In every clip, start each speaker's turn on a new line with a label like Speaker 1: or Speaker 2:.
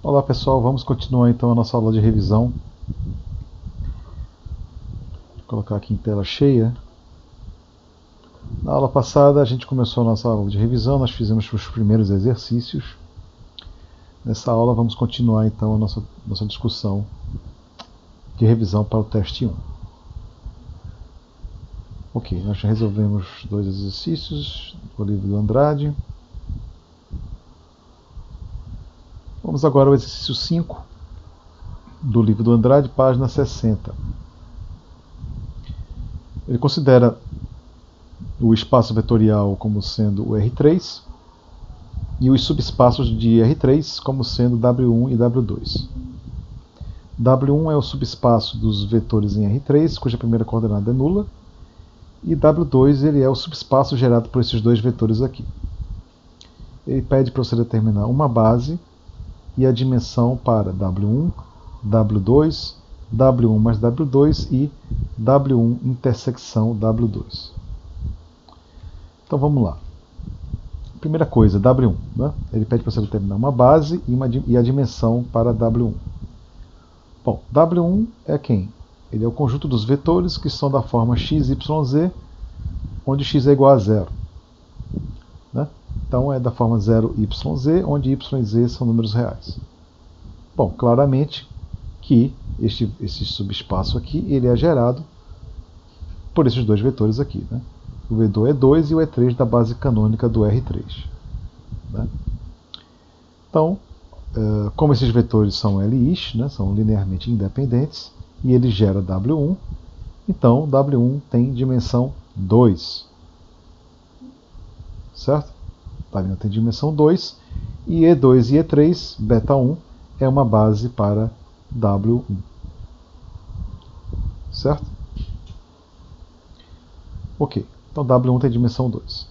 Speaker 1: Olá pessoal, vamos continuar então a nossa aula de revisão. Vou colocar aqui em tela cheia. Na aula passada a gente começou a nossa aula de revisão, nós fizemos os primeiros exercícios. Nessa aula vamos continuar então a nossa discussão de revisão para o teste 1. Ok, nós já resolvemos 2 exercícios do livro do Andrade. Vamos agora ao exercício 5 do livro do Andrade, página 60. Ele considera o espaço vetorial como sendo o R3 e os subespaços de R3 como sendo W1 e W2. W1 é o subespaço dos vetores em R3, cuja primeira coordenada é nula, e W2 ele é o subespaço gerado por esses dois vetores aqui. Ele pede para você determinar uma base e a dimensão para W1, W2, W1 mais W2 e W1 intersecção W2. Então vamos lá. Primeira coisa, W1. Né? Ele pede para você determinar uma base e a dimensão para W1. Bom, W1 é quem? Ele é o conjunto dos vetores que são da forma x, y, z, onde x é igual a 0. Né? Então é da forma 0, y, z, onde y e z são números reais. Bom, claramente que esse subespaço aqui ele é gerado por esses dois vetores aqui. Né? O V2 é 2 e o E3 da base canônica do R3. Né? Então, como esses vetores são LIs, né, são linearmente independentes, e ele gera W1, então W1 tem dimensão 2. Certo? W1 tem dimensão 2, e E2 e E3, beta 1, é uma base para W1. Certo? Ok, então W1 tem dimensão 2.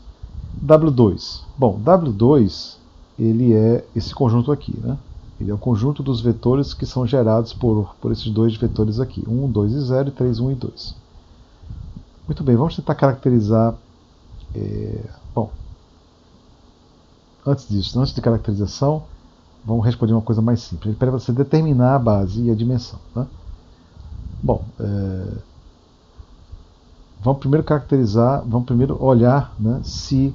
Speaker 1: W2. Bom, W2 ele é esse conjunto aqui, né? Ele é o conjunto dos vetores que são gerados por esses dois vetores aqui, 1, 2 e 0 e 3, 1 e 2. Muito bem, vamos tentar caracterizar... Bom, antes disso, antes de caracterização, vamos responder uma coisa mais simples. Ele pede para você determinar a base e a dimensão. Né? Bom, vamos primeiro caracterizar, vamos primeiro olhar, né, se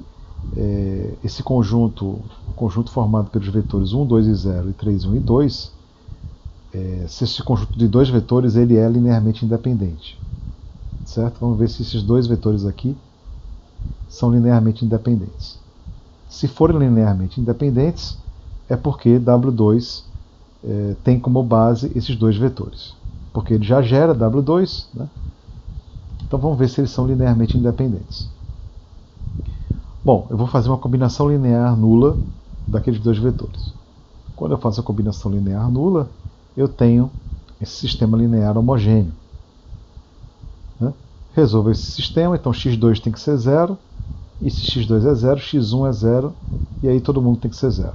Speaker 1: esse conjunto formado pelos vetores 1, 2 e 0 e 3, 1 e 2, se esse conjunto de dois vetores ele é linearmente independente. Certo? Vamos ver se esses dois vetores aqui são linearmente independentes. Se forem linearmente independentes, é porque W2 tem como base esses dois vetores. Porque ele já gera W2, né? Então vamos ver se eles são linearmente independentes. Bom, eu vou fazer uma combinação linear nula daqueles dois vetores. Quando eu faço a combinação linear nula, eu tenho esse sistema linear homogêneo. Né? Resolvo esse sistema, então x2 tem que ser 0, e se x2 é 0, x1 é 0, e aí todo mundo tem que ser 0.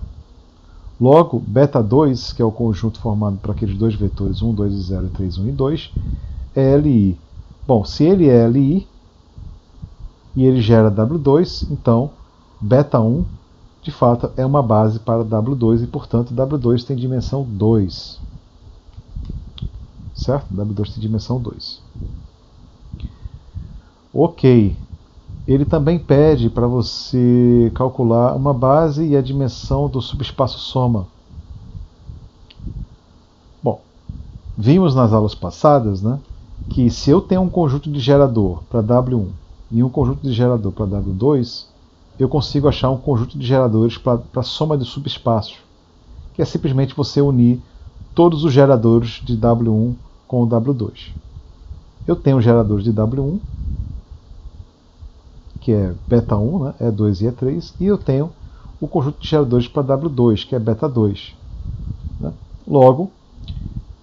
Speaker 1: Logo, beta 2, que é o conjunto formado por aqueles dois vetores 1, 2 e 0 e 3, 1 e 2, é LI. Bom, se ele é LI e ele gera W2, então beta 1 de fato é uma base para W2 e, portanto, W2 tem dimensão 2. Certo? W2 tem dimensão 2. Ok. Ele também pede para você calcular uma base e a dimensão do subespaço soma. Bom, vimos nas aulas passadas, né, que se eu tenho um conjunto de gerador para W1 e um conjunto de gerador para W2, eu consigo achar um conjunto de geradores para a soma de subespaços, que é simplesmente você unir todos os geradores de W1 com o W2. Eu tenho geradores de W1, que é beta 1, né, E2 e E3, e eu tenho o conjunto de geradores para W2, que é beta 2. Né? Logo,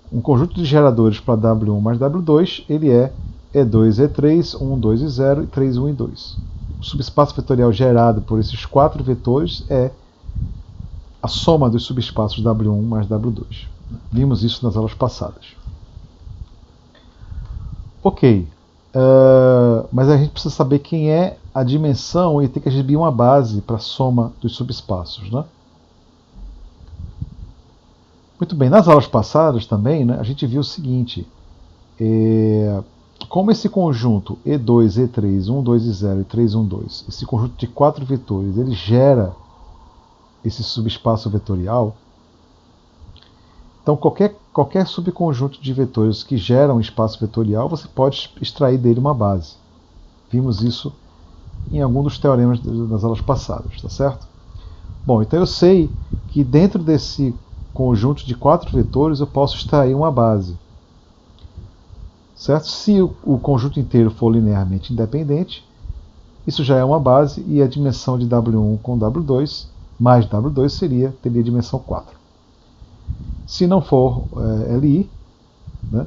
Speaker 1: um conjunto de geradores para W1 mais W2, ele é E2 e E3, 1, 2 e 0 e 3, 1 e 2. O subespaço vetorial gerado por esses quatro vetores é a soma dos subespaços W1 mais W2. Vimos isso nas aulas passadas. Ok, mas a gente precisa saber quem é a dimensão e tem que exibir uma base para a soma dos subespaços. Né? Muito bem, nas aulas passadas também, né, a gente viu o seguinte, como esse conjunto E2, E3, 1, 2 e 0 e 3, 1, 2, esse conjunto de 4 vetores, ele gera esse subespaço vetorial. Então qualquer subconjunto de vetores que gera um espaço vetorial, você pode extrair dele uma base. Vimos isso em algum dos teoremas das aulas passadas, tá certo? Bom, então eu sei que dentro desse conjunto de 4 vetores eu posso extrair uma base. Certo? Se o conjunto inteiro for linearmente independente, isso já é uma base e a dimensão de W1 com W2 mais W2 teria dimensão 4. Se não for LI, né,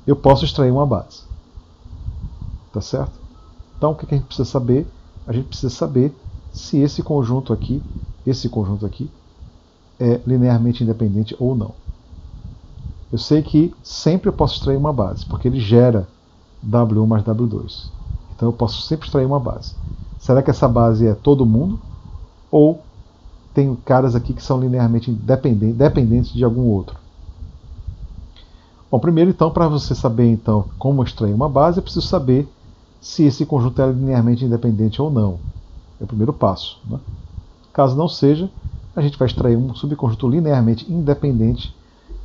Speaker 1: eu posso extrair uma base. Tá certo? Então o que a gente precisa saber? A gente precisa saber se esse conjunto aqui é linearmente independente ou não. Eu sei que sempre eu posso extrair uma base, porque ele gera W1 mais W2. Então eu posso sempre extrair uma base. Será que essa base é todo mundo? Ou tem caras aqui que são linearmente dependentes de algum outro? Bom, primeiro então, para você saber então como extrair uma base, eu preciso saber se esse conjunto é linearmente independente ou não. É o primeiro passo. Né? Caso não seja, a gente vai extrair um subconjunto linearmente independente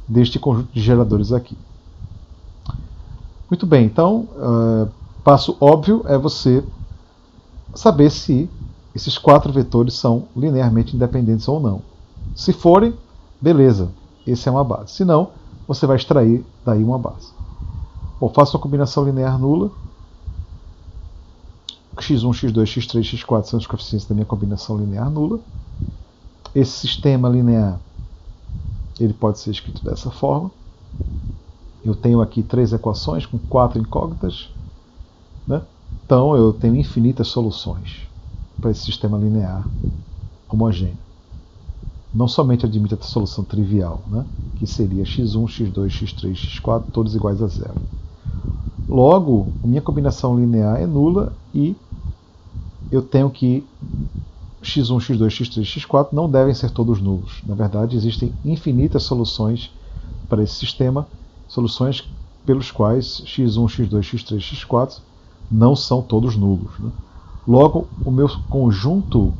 Speaker 1: deste conjunto de geradores aqui. Muito bem, então, passo óbvio é você saber se esses 4 vetores são linearmente independentes ou não. Se forem, beleza, esse é uma base. Se não, você vai extrair daí uma base. Bom, faço uma combinação linear nula. x1, x2, x3, x4 são os coeficientes da minha combinação linear nula. Esse sistema linear ele pode ser escrito dessa forma. Eu tenho aqui 3 equações com 4 incógnitas. Né? Então eu tenho infinitas soluções para esse sistema linear homogêneo. Não somente admite a solução trivial, né? Que seria x1, x2, x3, x4, todos iguais a zero. Logo, a minha combinação linear é nula e eu tenho que x1, x2, x3, x4 não devem ser todos nulos. Na verdade, existem infinitas soluções para esse sistema, soluções pelos quais x1, x2, x3, x4 não são todos nulos. Né? Logo, o meu conjunto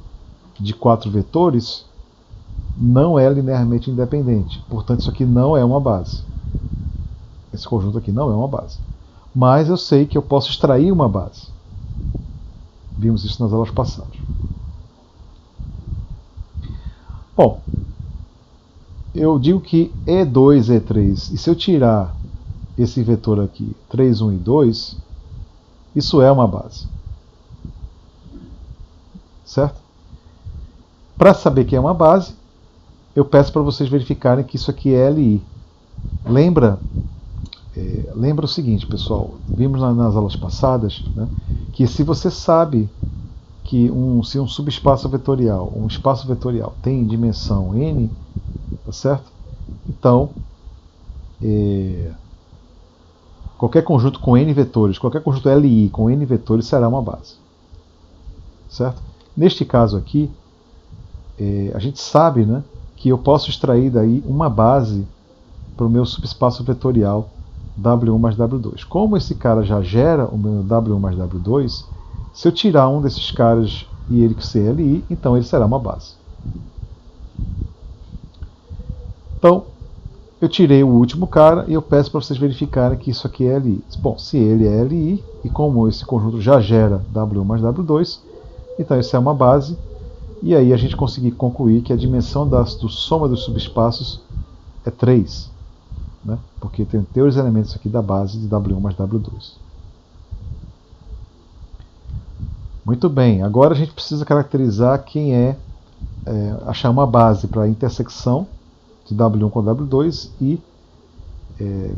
Speaker 1: de 4 vetores não é linearmente independente. Portanto, isso aqui não é uma base. Esse conjunto aqui não é uma base. Mas eu sei que eu posso extrair uma base. Vimos isso nas aulas passadas. Bom, eu digo que E2, E3, e se eu tirar esse vetor aqui, 3, 1 e 2, isso é uma base. Certo? Para saber que é uma base, eu peço para vocês verificarem que isso aqui é LI. Lembra o seguinte, pessoal, vimos nas aulas passadas, né, que se você sabe que se um subespaço vetorial, um espaço vetorial tem dimensão n, tá certo? Então, qualquer conjunto com n vetores, qualquer conjunto LI com n vetores será uma base. Certo? Neste caso aqui, a gente sabe, né, que eu posso extrair daí uma base para o meu subespaço vetorial W1 mais W2. Como esse cara já gera o meu W1 mais W2, se eu tirar um desses caras e ele ser LI, então ele será uma base. Então, eu tirei o último cara e eu peço para vocês verificarem que isso aqui é LI. Bom, se ele é LI, e como esse conjunto já gera W1 mais W2, então isso é uma base, e aí a gente conseguir concluir que a dimensão do soma dos subespaços é 3. Né? Porque tem os elementos aqui da base de W1 mais W2. Muito bem, agora a gente precisa caracterizar quem achar uma base para a intersecção de W1 com W2 e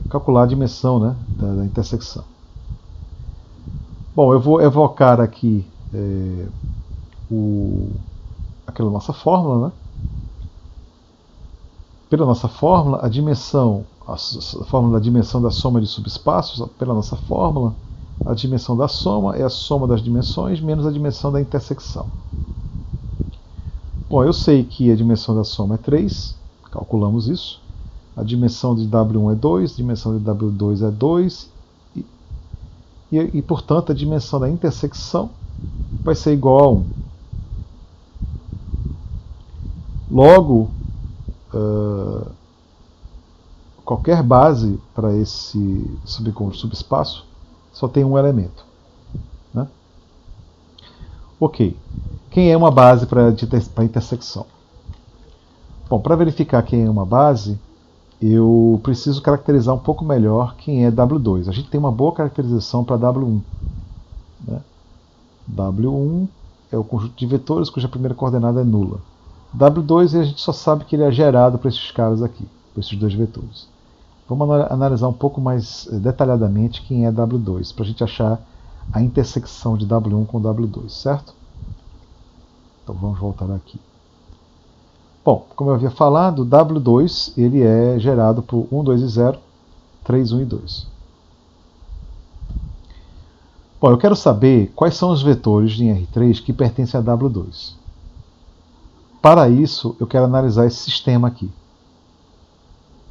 Speaker 1: calcular a dimensão, né, da intersecção. Bom, eu vou evocar aqui aquela nossa fórmula, né? Pela nossa fórmula, a fórmula da dimensão da soma de subespaços, pela nossa fórmula, a dimensão da soma é a soma das dimensões menos a dimensão da intersecção. Bom, eu sei que a dimensão da soma é 3, Calculamos isso. A dimensão de W1 é 2, a dimensão de W2 é 2, e portanto, a dimensão da intersecção vai ser igual a 1. Logo, qualquer base para esse subconjunto subespaço só tem um elemento. Né? Ok. Quem é uma base para a intersecção? Bom, para verificar quem é uma base, eu preciso caracterizar um pouco melhor quem é W2. A gente tem uma boa caracterização para W1. Né? W1 é o conjunto de vetores cuja primeira coordenada é nula. W2 a gente só sabe que ele é gerado por esses caras aqui, por esses dois vetores. Vamos analisar um pouco mais detalhadamente quem é W2, para a gente achar a intersecção de W1 com W2, certo? Então vamos voltar aqui. Bom, como eu havia falado, W2 ele é gerado por 1, 2 e 0, 3, 1 e 2. Bom, eu quero saber quais são os vetores em R3 que pertencem a W2. Para isso, eu quero analisar esse sistema aqui.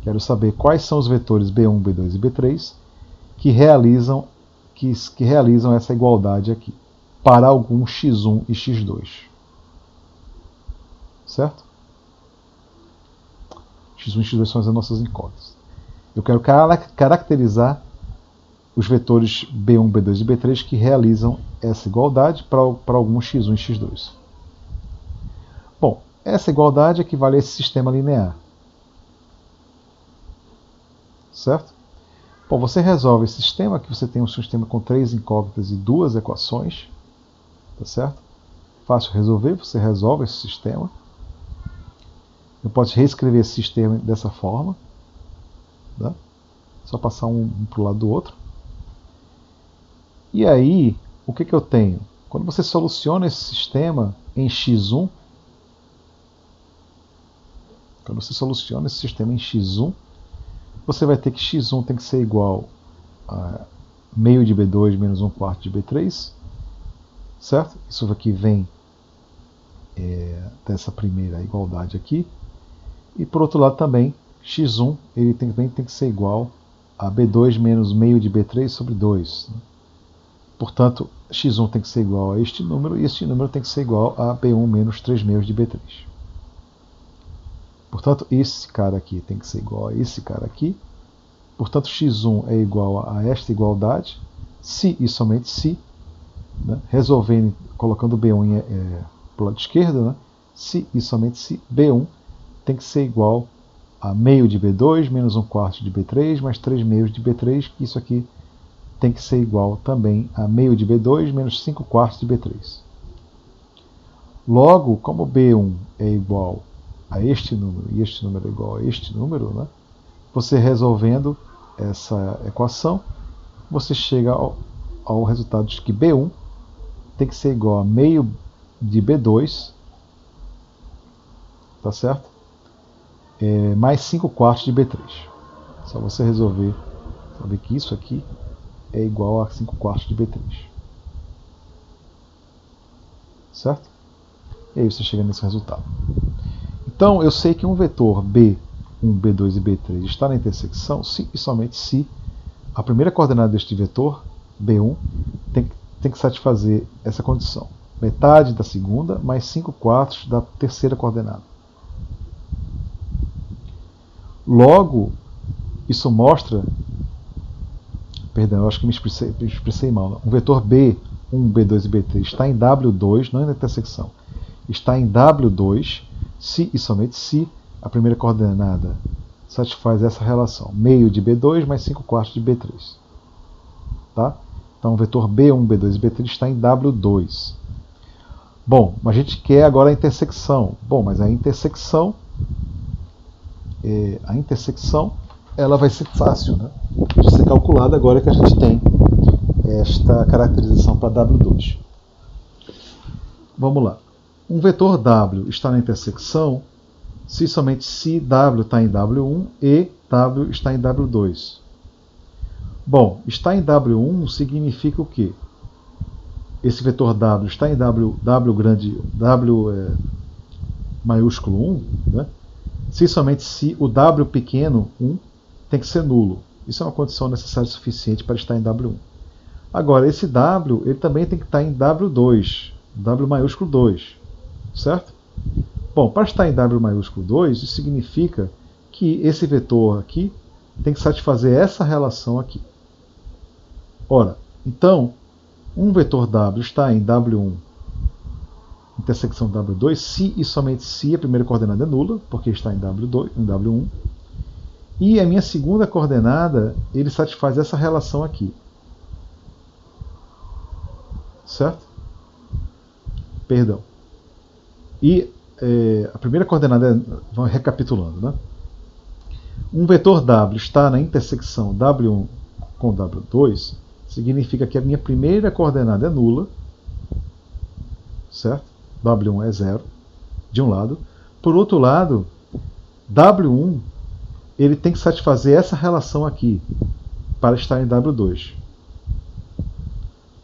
Speaker 1: Quero saber quais são os vetores B1, B2 e B3 que realizam essa igualdade aqui, para algum x1 e x2. Certo? X1 e x2 são as nossas incógnitas. Eu quero caracterizar os vetores B1, B2 e B3 que realizam essa igualdade para algum x1 e x2. Bom, essa igualdade equivale a esse sistema linear. Certo? Bom, você resolve esse sistema, que você tem um sistema com 3 incógnitas e 2 equações. Tá certo? Fácil resolver, você resolve esse sistema. Eu posso reescrever esse sistema dessa forma. Tá? Só passar um para o lado do outro. E aí, o que eu tenho? Quando você soluciona esse sistema em x1, você vai ter que x1 tem que ser igual a meio de B2 menos 1/4 de B3. Certo? Isso aqui vem dessa primeira igualdade aqui. E por outro lado também, x1 ele também tem que ser igual a B2 menos meio de B3 sobre 2. Né? Portanto, x1 tem que ser igual a este número, e este número tem que ser igual a B1 menos 3 meios de B3. Portanto, esse cara aqui tem que ser igual a esse cara aqui. Portanto, x1 é igual a esta igualdade, se e somente se, né? Resolvendo, colocando B1 para o lado esquerdo, né? Se e somente se B1 tem que ser igual a meio de B2 menos 1/4 de B3 mais 3 meios de B3, que isso aqui tem que ser igual também a meio de B2 menos 5/4 de B3. Logo, como B1 é igual a este número e este número é igual a este número, né? Você resolvendo essa equação, você chega ao resultado de que B1 tem que ser igual a meio de B2, tá certo? Mais 5/4 de B3. Só você resolver, saber que isso aqui é igual a 5/4 de B3. Certo? E aí você chega nesse resultado. Então eu sei que um vetor B1, B2 e B3 está na intersecção se e somente se a primeira coordenada deste vetor, B1, tem que satisfazer essa condição. Metade da segunda mais 5/4 da terceira coordenada. Logo, isso mostra... Perdão, eu acho que me expressei mal. Não? Um vetor B1, B2 e B3 está em W2, não é na intersecção. Está em W2 se e somente se a primeira coordenada satisfaz essa relação. Meio de B2 mais 5/4 de B3. Tá? Então o vetor B1, B2 e B3 está em W2. Bom, a gente quer agora a intersecção. Bom, mas a intersecção ela vai ser fácil, né, de ser calculada agora que a gente tem esta caracterização para W2. Vamos lá. Um vetor W está na intersecção se somente se W está em W1 e W está em W2. Bom, está em W1 significa o quê? Esse vetor W está em W grande, W maiúsculo 1, né? Se e somente se o W pequeno, 1, tem que ser nulo. Isso é uma condição necessária e suficiente para estar em W1. Agora, esse W ele também tem que estar em W2, W maiúsculo 2, certo? Bom, para estar em W maiúsculo 2, isso significa que esse vetor aqui tem que satisfazer essa relação aqui. Ora, então, um vetor W está em W1, intersecção W2, se e somente se a primeira coordenada é nula, porque está em W2, em W1. E a minha segunda coordenada, ele satisfaz essa relação aqui. Certo? Perdão. E a primeira coordenada, vamos recapitulando, né? Um vetor W está na intersecção W1 com W2, significa que a minha primeira coordenada é nula, certo? W1 é 0, de um lado. Por outro lado, W1 ele tem que satisfazer essa relação aqui para estar em W2.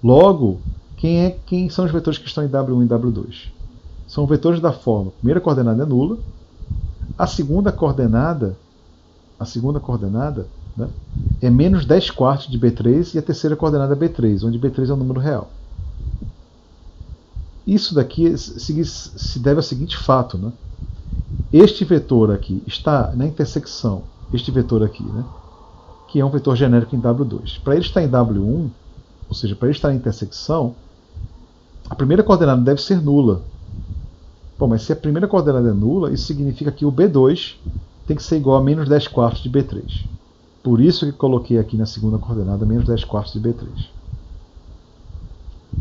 Speaker 1: Logo, quem são os vetores que estão em W1 e W2? São vetores da forma: a primeira coordenada é nula, a segunda coordenada, né, é menos 10 quartos de B3 e a terceira coordenada é B3, onde B3 é um número real. Isso daqui se deve ao seguinte fato, né? Este vetor aqui está na intersecção, este vetor aqui, né, que é um vetor genérico em W2. Para ele estar em W1, ou seja, para ele estar na intersecção, a primeira coordenada deve ser nula. Bom, mas se a primeira coordenada é nula, isso significa que o B2 tem que ser igual a menos 10 quartos de B3. Por isso que coloquei aqui na segunda coordenada menos 10 quartos de B3.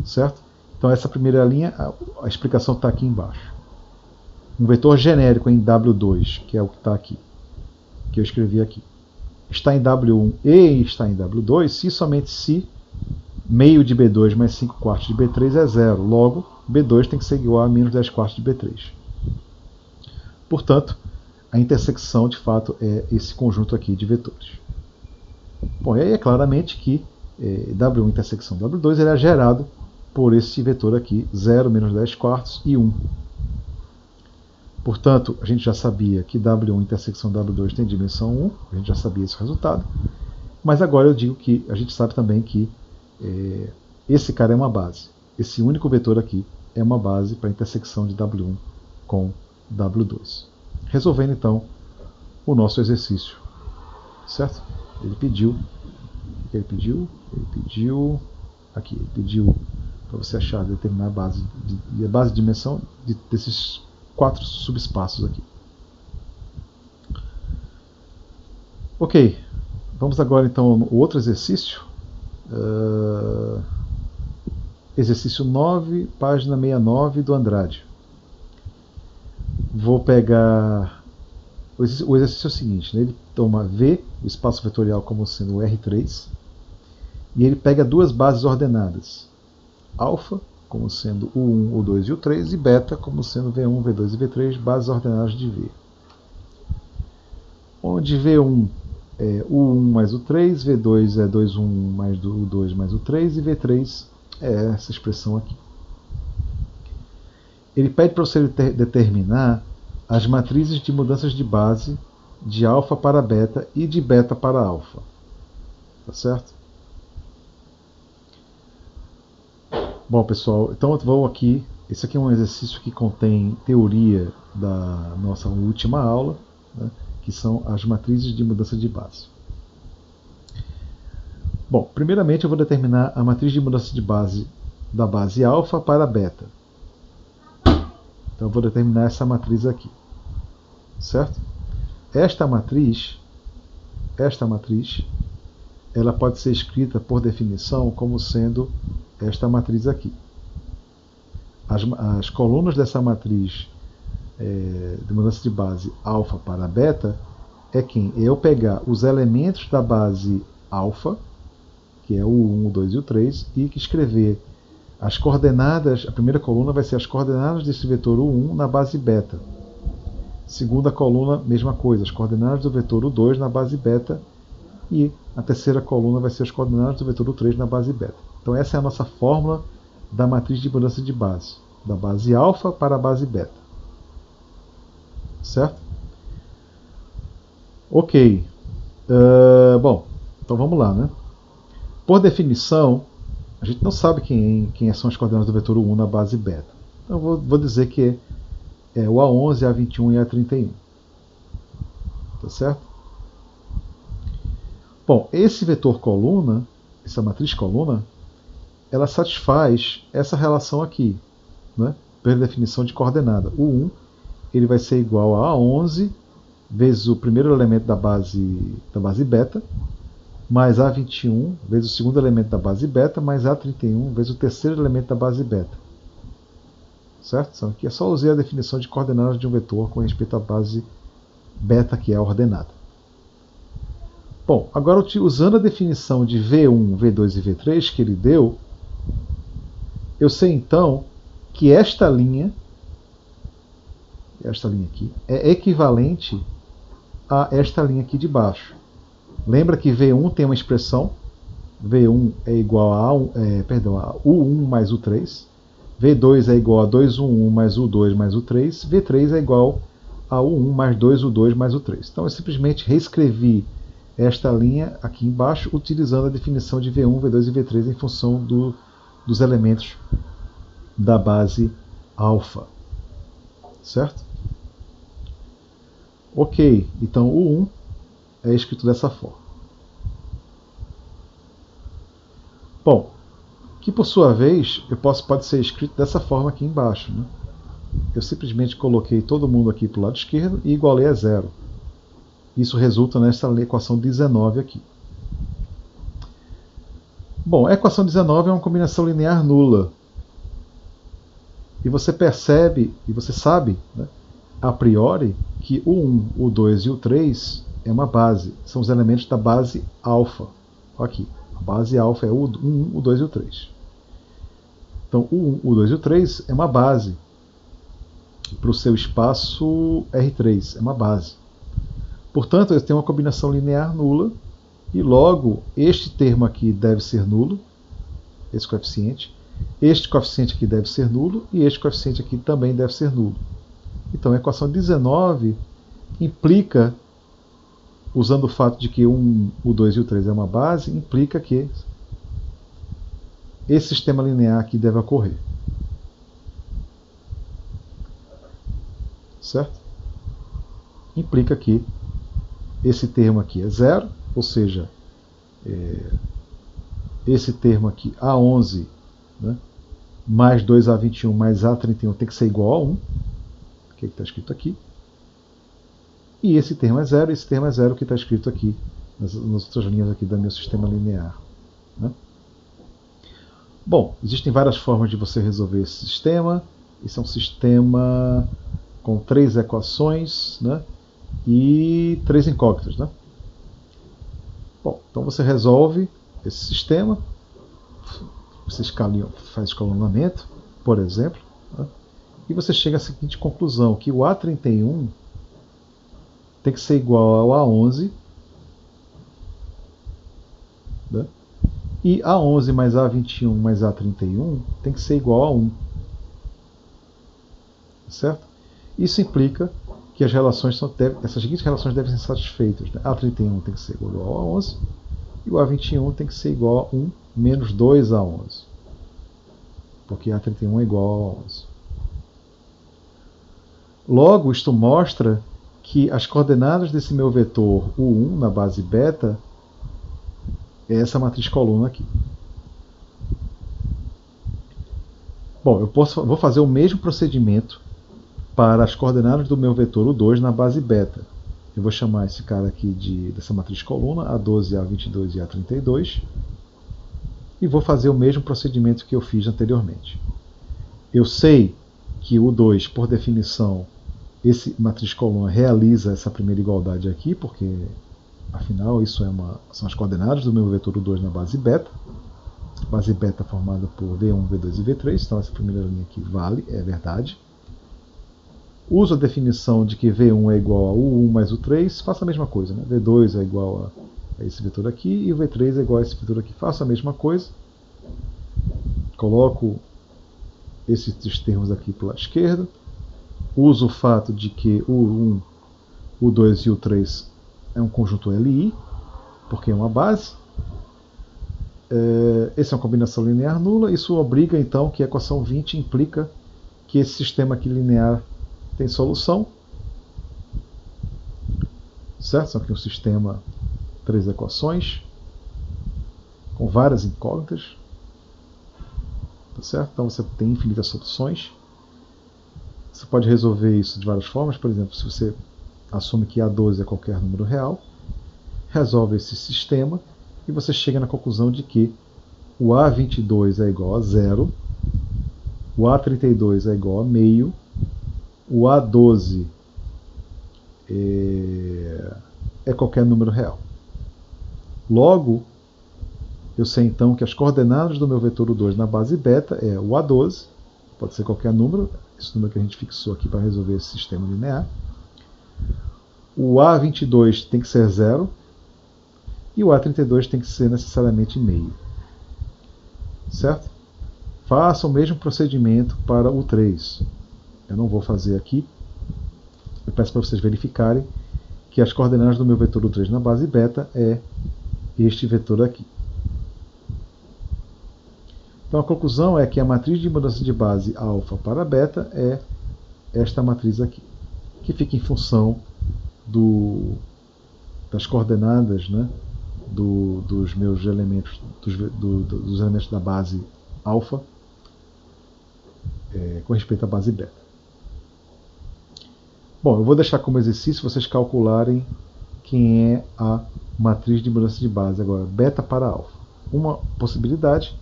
Speaker 1: Certo? Então essa primeira linha, a explicação está aqui embaixo. Um vetor genérico em W2, que é o que está aqui, que eu escrevi aqui, está em W1 e está em W2, se somente se meio de B2 mais 5 quartos de B3 é 0. Logo, B2 tem que ser igual a menos 10 quartos de B3. Portanto, a intersecção, de fato, é esse conjunto aqui de vetores. Bom, e aí é claramente que W1 intersecção W2 ele é gerado por esse vetor aqui, 0, menos 10 quartos e 1. Portanto, a gente já sabia que W1 intersecção W2 tem dimensão 1, a gente já sabia esse resultado, mas agora eu digo que a gente sabe também que esse cara é uma base. Esse único vetor aqui é uma base para a intersecção de W1 com W2. Resolvendo então o nosso exercício, certo? Ele pediu para você achar, determinar a base de dimensão desses 4 subespaços aqui. Ok, vamos agora então ao outro exercício. Exercício 9, página 69 do Andrade. Vou pegar... O exercício é o seguinte, né? Ele toma V, o espaço vetorial, como sendo o R3, e ele pega duas bases ordenadas. Alfa, como sendo o 1, o 2 e o 3, e beta, como sendo V1, V2 e V3, bases ordenadas de V. Onde V1 é o 1 mais o 3, V2 é 2, 1 mais o 2 mais o 3, e V3 é essa expressão aqui. Ele pede para você determinar as matrizes de mudanças de base de alfa para beta e de beta para alfa. Tá certo? Bom, pessoal, então vou aqui. Esse aqui é um exercício que contém teoria da nossa última aula, né, que são as matrizes de mudança de base. Bom, primeiramente eu vou determinar a matriz de mudança de base da base alfa para beta. Então eu vou determinar essa matriz aqui. Certo? Esta matriz, ela pode ser escrita por definição como sendo esta matriz aqui. As colunas dessa matriz de mudança de base alfa para beta é quem? É eu pegar os elementos da base alfa, que é o 1, o 2 e o 3, e escrever as coordenadas. A primeira coluna vai ser as coordenadas desse vetor U1 na base beta. Segunda coluna, mesma coisa, as coordenadas do vetor U2 na base beta. E a terceira coluna vai ser as coordenadas do vetor U3 na base beta. Então essa é a nossa fórmula da matriz de mudança de base. Da base alfa para a base beta. Certo? Ok. Bom, então vamos lá, né? Por definição, a gente não sabe quem são as coordenadas do vetor U1 na base beta. Então vou dizer que é o A11, A21 e A31. Tá certo? Bom, esse vetor coluna, essa matriz coluna, ela satisfaz essa relação aqui, né? Pela definição de coordenada. O 1 ele vai ser igual a A11 vezes o primeiro elemento da base beta, mais A21 vezes o segundo elemento da base beta, mais A31 vezes o terceiro elemento da base beta. Certo? Então aqui é só usar a definição de coordenadas de um vetor com respeito à base beta, que é a ordenada. Bom, agora usando a definição de V1, V2 e V3 que ele deu, eu sei então que esta linha aqui é equivalente a esta linha aqui de baixo. Lembra que V1 tem uma expressão, V1 é igual a U1 mais U3, V2 é igual a 2U1 mais U2 mais U3, V3 é igual a U1 mais 2U2 mais U3. Então eu simplesmente reescrevi esta linha aqui embaixo utilizando a definição de V1, V2 e V3 em função dos elementos da base alfa. Certo? Ok, então o 1 é escrito dessa forma. Bom, que por sua vez pode ser escrito dessa forma aqui embaixo. Né? Eu simplesmente coloquei todo mundo aqui para o lado esquerdo e igualei a zero. Isso resulta nessa equação 19 aqui. Bom, a equação 19 é uma combinação linear nula. E você percebe, e você sabe, né, a priori, que o 1, o 2 e o 3 é uma base. São os elementos da base alfa. Aqui. A base alfa é o 1, o 2 e o 3. Então, o 1, o 2 e o 3 é uma base para o seu espaço R3. É uma base. Portanto, eu tenho uma combinação linear nula e logo este termo aqui deve ser nulo, esse coeficiente. Este coeficiente aqui deve ser nulo e este coeficiente aqui também deve ser nulo. Então a equação 19 implica, usando o fato de que o 2 e o 3 é uma base, implica que esse sistema linear aqui deve ocorrer. Certo? Implica que esse termo aqui é zero, ou seja, esse termo aqui, A11, né, mais 2A21 mais A31 tem que ser igual a 1, que está escrito aqui. E esse termo é zero, esse termo é zero que está escrito aqui, nas outras linhas aqui do meu sistema linear. Né? Bom, existem várias formas de você resolver esse sistema. Esse é um sistema com 3 equações, né, e 3 incógnitas. Né? Bom, então você resolve esse sistema, você faz escalonamento, por exemplo, né, e você chega à seguinte conclusão, que o A31 tem que ser igual ao A11, né, e A11 mais A21 mais A31 tem que ser igual a 1. Certo? Isso implica que essas seguintes relações devem ser satisfeitas. Né? A31 tem que ser igual a 11 e o A21 tem que ser igual a 1 menos 2 a 11. Porque A31 é igual a 11. Logo, isto mostra que as coordenadas desse meu vetor U1 na base beta é essa matriz coluna aqui. Bom, vou fazer o mesmo procedimento para as coordenadas do meu vetor U2 na base beta. Eu vou chamar esse cara aqui dessa matriz coluna, A12, A22 e A32. E vou fazer o mesmo procedimento que eu fiz anteriormente. Eu sei que o U2, por definição, esse matriz coluna realiza essa primeira igualdade aqui, porque afinal isso são as coordenadas do meu vetor U2 na base beta. Base beta formada por V1, V2 e V3, então essa primeira linha aqui vale, é verdade. Uso a definição de que V1 é igual a U1 mais U3, faço a mesma coisa. Né? V2 é igual a esse vetor aqui e o V3 é igual a esse vetor aqui. Faço a mesma coisa. Coloco esses termos aqui para o lado esquerdo. Uso o fato de que o 1, o 2 e o 3 é um conjunto LI, porque é uma base. Essa é uma combinação linear nula. Isso obriga então que a equação 20 implica que esse sistema aqui linear tem solução. Certo? São aqui um sistema, 3 equações, com várias incógnitas. Tá certo? Então você tem infinitas soluções. Você pode resolver isso de várias formas. Por exemplo, se você assume que A12 é qualquer número real, resolve esse sistema e você chega na conclusão de que o A22 é igual a 0, o A32 é igual a meio, o A12 é qualquer número real. Logo, eu sei então que as coordenadas do meu vetor 2 na base beta é o A12, pode ser qualquer número, esse número que a gente fixou aqui para resolver esse sistema linear. O A22 tem que ser 0 e o A32 tem que ser necessariamente meio. Certo? Faça o mesmo procedimento para o 3. Eu não vou fazer aqui. Eu peço para vocês verificarem que as coordenadas do meu vetor 3 na base beta é este vetor aqui. Então a conclusão é que a matriz de mudança de base alfa para beta é esta matriz aqui, que fica em função das coordenadas, né, dos meus elementos, dos elementos da base alfa com respeito à base beta. Bom, eu vou deixar como exercício vocês calcularem quem é a matriz de mudança de base agora, beta para alfa. Uma possibilidade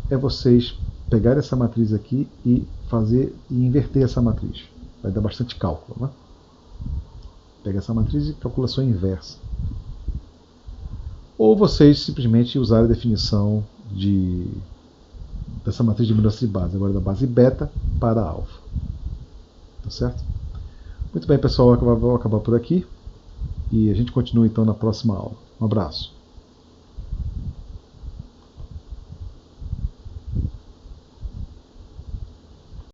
Speaker 1: é vocês pegarem essa matriz aqui e inverter essa matriz. Vai dar bastante cálculo, né? Pega essa matriz e calcula a sua inversa. Ou vocês simplesmente usarem a definição dessa matriz de mudança de base, agora da base beta para alfa. Tá certo? Muito bem, pessoal, eu vou acabar por aqui e a gente continua então na próxima aula. Um abraço.